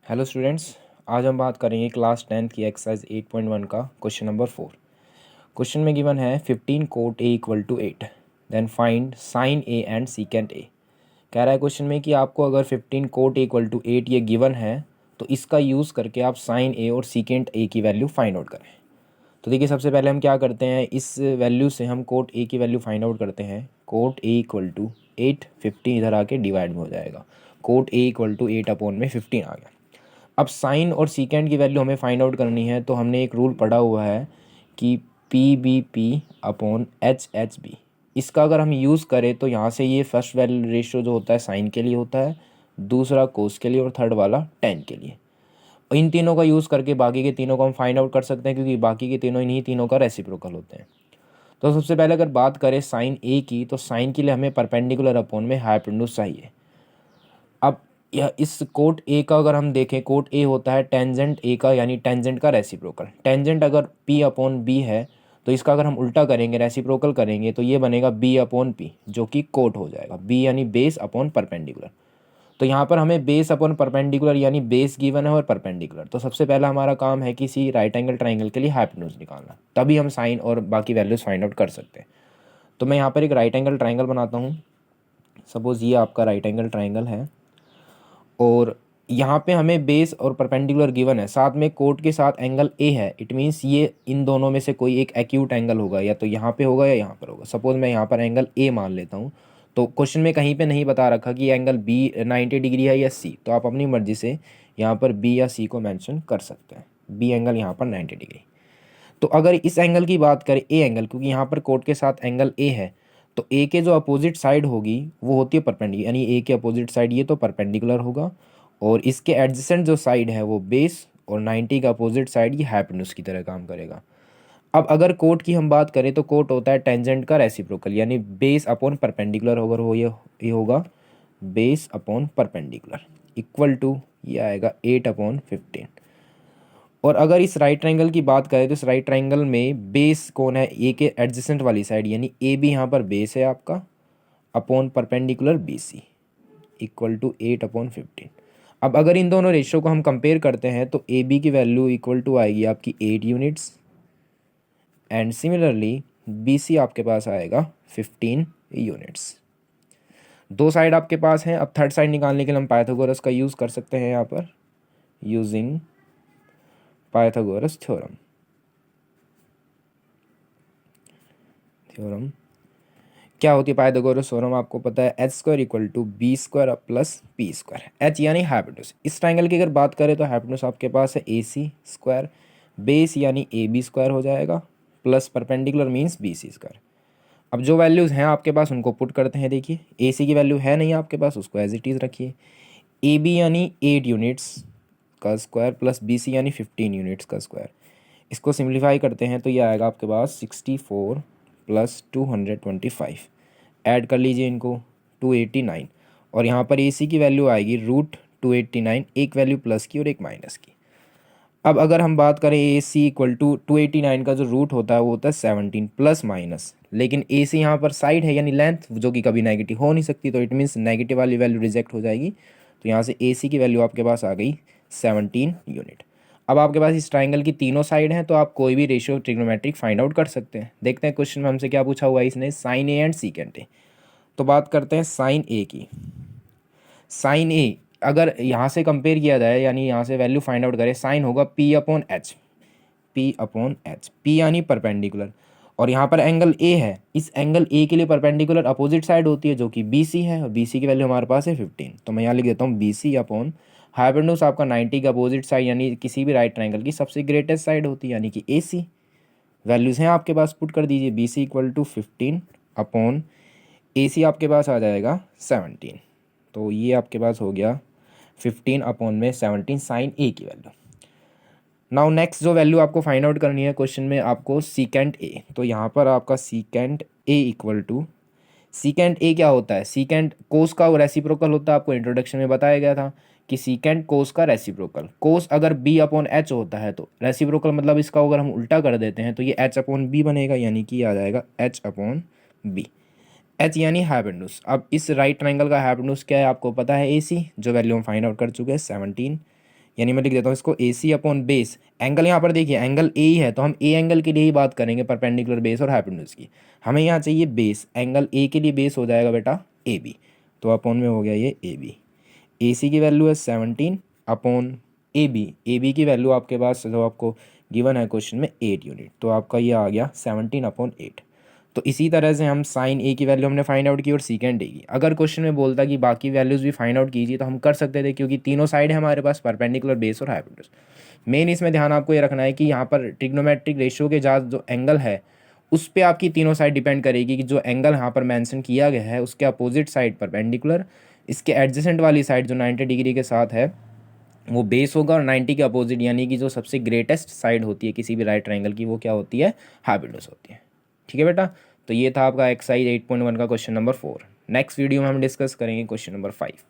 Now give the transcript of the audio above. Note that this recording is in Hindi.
हेलो स्टूडेंट्स, आज हम बात करेंगे क्लास 10th की एक्सरसाइज 8.1 का क्वेश्चन नंबर 4। क्वेश्चन में गिवन है 15 cot A equal to 8, then find sine A and secant A. कह रहा है क्वेश्चन में कि आपको अगर 15 कोट ए इक्वल टू 8 ये गिवन है तो इसका यूज़ करके आप साइन ए और सीकेंट ए की वैल्यू फाइंड आउट करें। तो देखिए, सबसे पहले हम क्या करते हैं, इस वैल्यू से हम कोट ए की वैल्यू फाइंड आउट करते हैं। कोट ए इक्वल टू 8, 15 इधर आके डिवाइड में हो जाएगा। Cot A equal to 8 upon में 15 आ गया। अब साइन और सीकेंट की वैल्यू हमें फाइंड आउट करनी है, तो हमने एक रूल पढ़ा हुआ है कि P B P upon H H B. इसका अगर हम यूज़ करें तो यहाँ से ये फर्स्ट वैल्यू रेशियो जो होता है साइन के लिए होता है, दूसरा कोस के लिए और थर्ड वाला टेन के लिए। इन तीनों का यूज़ करके बाकी के तीनों को हम फाइंड आउट कर सकते हैं, क्योंकि बाकी के तीनों इन्हीं तीनों का रेसिप्रोकल होते हैं। तो सबसे पहले अगर बात करें साइन ए की, तो साइन के लिए हमें परपेंडिकुलर अपॉन में हाइपोटेन्यूज चाहिए। अब यह इस कोट ए का अगर हम देखें, कोट ए होता है टेंजेंट ए का, यानी टेंजेंट का रेसिप्रोकल। टेंजेंट अगर पी अपॉन बी है तो इसका अगर हम उल्टा करेंगे, रेसिप्रोकल करेंगे, तो ये बनेगा बी अपॉन पी, जो कि कोट हो जाएगा। बी यानी बेस अपॉन परपेंडिकुलर। तो यहाँ पर हमें बेस अपॉन परपेंडिकुलर यानी बेस गिवन है और परपेंडिकुलर। तो सबसे पहला हमारा काम है किसी राइट एंगल ट्राइंगल के लिए हाइपोटेन्यूज निकालना, तभी हम साइन और बाकी वैल्यूज फाइंड आउट कर सकते हैं। तो मैं यहाँ पर एक राइट एंगल ट्राइंगल बनाता हूँ। सपोज ये आपका राइट एंगल ट्राइंगल है और यहाँ पे हमें बेस और परपेंडिकुलर गिवन है, साथ में कोट के साथ एंगल ए है। इट मीन्स ये इन दोनों में से कोई एक एक्यूट एंगल होगा, या तो यहाँ पे होगा या यहाँ पर होगा। सपोज मैं यहाँ पर एंगल ए मान लेता हूँ, तो क्वेश्चन में कहीं पे नहीं बता रखा कि एंगल बी 90 डिग्री है या सी, तो आप अपनी मर्जी से यहाँ पर बी या सी को मेंशन कर सकते हैं। बी एंगल यहाँ पर 90 डिग्री। तो अगर इस एंगल की बात करें, ए एंगल, क्योंकि यहाँ पर कोट के साथ एंगल ए है, तो ए के जो अपोजिट साइड होगी वो होती है परपेंडिकुलर, यानी ए के अपोजिट साइड ये तो परपेंडिकुलर होगा, और इसके एडजेसेंट जो साइड है वो बेस, और 90 का अपोजिट साइड ये हाइपोटेन्यूज की तरह काम करेगा। अब अगर कोट की हम बात करें तो कोट होता है टेंजेंट का रेसिप्रोकल, यानी बेस अपॉन परपेंडिकुलर। अगर हो ये होगा base upon perpendicular equal to ये आएगा 8/15। और अगर इस राइट ट्रायंगल की बात करें तो इस राइट ट्रायंगल में बेस कौन है, ए के एडजेसेंट वाली साइड, यानी ए भी यहाँ पर बेस है आपका, upon perpendicular B C equal to 8/15। अब अगर इन दोनों रेशियो को हम कंपेयर करते हैं तो ए बी की वैल्यू इक्वल टू आएगी आपकी 8 units, and similarly B C आपके पास आएगा 15 यूनिट्स। दो साइड आपके पास हैं। अब थर्ड साइड निकालने के लिए हम पाइथागोरस का यूज़ कर सकते हैं यहाँ पर, यूजिंग पाइथागोरस थ्योरम। क्या होती है पाइथागोरस थ्योरम, आपको पता है, H square equal to B square plus P square. H यानी हाइपोटेन्यूज। इस ट्राइंगल की अगर बात करें तो हाइपोटेन्यूज आपके पास है ए सी स्क्वायर, बेस यानी ए बी स्क्वायर हो जाएगा, plus perpendicular means B C square. अब जो वैल्यूज़ हैं आपके पास उनको पुट करते हैं। देखिए, ए सी की वैल्यू है नहीं आपके पास, उसको एज इट इज़ रखिए। ए बी यानी 8 यूनिट्स का स्क्वायर प्लस बी सी यानी 15 यूनिट्स का स्क्वायर। इसको सिंप्लीफाई करते हैं तो ये आएगा आपके पास 64 प्लस 225। ऐड कर लीजिए इनको, 289। और यहाँ पर ए सी की वैल्यू आएगी √289, एक वैल्यू प्लस की और एक माइनस की। अब अगर हम बात करें ए सी इक्वल टू 289 का जो रूट होता है वो होता है 17 प्लस माइनस, लेकिन ए सी यहाँ पर साइड है यानी लेंथ, जो कि कभी नेगेटिव हो नहीं सकती, तो इट मीन्स नेगेटिव वाली वैल्यू रिजेक्ट हो जाएगी। तो यहाँ से ए सी की वैल्यू आपके पास आ गई 17 यूनिट। अब आपके पास इस ट्राइंगल की तीनों साइड हैं, तो आप कोई भी रेशियो ट्रिग्नोमेट्रिक फाइंड आउट कर सकते हैं। देखते हैं क्वेश्चन में हमसे क्या पूछा हुआ है इसने, sine A and secant A. तो बात करते हैं साइन ए की। साइन ए अगर यहाँ से कंपेयर किया जाए, यानी यहाँ से वैल्यू फाइंड आउट करें, साइन होगा P upon H, P upon H, P यानी परपेंडिकुलर, और यहाँ पर एंगल ए है, इस एंगल ए के लिए परपेंडिकुलर अपोजिट साइड होती है जो कि बी सी है, और बी सी की वैल्यू हमारे पास है 15। तो मैं यहाँ लिख देता हूँ बी सी अपॉन हाइपोटेन्यूज आपका 90 का अपोजिट साइड, यानी किसी भी राइट ट्राइंगल की सबसे ग्रेटेस्ट साइड होती है, यानी कि ए सी। वैल्यूज़ हैं आपके पास, पुट कर दीजिए। B C equal to 15 upon A C आपके पास आ जाएगा 17। तो ये आपके पास हो गया 15 अपॉन में 17 साइन ए की वैल्यू। नाउ नेक्स्ट जो वैल्यू आपको फाइंड आउट करनी है क्वेश्चन में, आपको सीकेंट ए। तो यहाँ पर आपका secant A equal to, secant A क्या होता है, सीकेंट कोस का रेसिप्रोकल होता है। आपको इंट्रोडक्शन में बताया गया था कि सीकेंट कोस का रेसिप्रोकल, कोस अगर बी अपॉन एच होता है तो रेसिप्रोकल मतलब इसका अगर हम उल्टा कर देते हैं तो ये एच अपॉन बी बनेगा, यानी कि आ जाएगा एच अपॉन बी। एच यानी हाइपोटेन्यूज। अब इस राइट ट्रायंगल का हाइपोटेन्यूज क्या है आपको पता है, ए सी, जो वैल्यू हम फाइंड आउट कर चुके हैं 17, यानी मैं लिख देता हूँ इसको ए सी अपॉन बेस, एंगल यहाँ पर देखिए एंगल ए ही है तो हम ए एंगल के लिए ही बात करेंगे, परपेंडिकुलर बेस और हाइपोटेन्यूज की। हमें यहाँ चाहिए बेस, एंगल ए के लिए बेस हो जाएगा बेटा ए बी, तो अपॉन में हो गया ये ए बी। ए सी की वैल्यू है 17 अपॉन ए बी की वैल्यू आपके पास जो आपको गिवन है क्वेश्चन में 8 यूनिट, तो आपका ये आ गया 17 अपॉन 8। तो इसी तरह से हम साइन ए की वैल्यू हमने फाइंड आउट की और सीकेंड ए की। अगर क्वेश्चन में बोलता कि बाकी वैल्यूज़ भी फाइंड आउट कीजिए तो हम कर सकते थे, क्योंकि तीनों साइड है हमारे पास, परपेंडिकुलर बेस और हाइपोटेन्यूज। मेन इसमें ध्यान आपको ये रखना है कि यहाँ पर ट्रिग्नोमेट्रिक रेशियो के साथ जो एंगल है उस पर आपकी तीनों साइड डिपेंड करेगी कि जो एंगल यहाँ पर मेंशन किया गया है उसके अपोजिट साइड परपेंडिकुलर, इसके एडजेसेंट वाली साइड जो 90 डिग्री के साथ है वो बेस होगा, और 90 के अपोजिट यानी कि जो सबसे ग्रेटेस्ट साइड होती है किसी भी राइट ट्रायंगल की वो क्या होती है, हाइपोटेन्यूज होती है। ठीक है बेटा, तो ये था आपका एक्सरसाइज 8.1 का क्वेश्चन नंबर 4। नेक्स्ट वीडियो में हम डिस्कस करेंगे क्वेश्चन नंबर 5।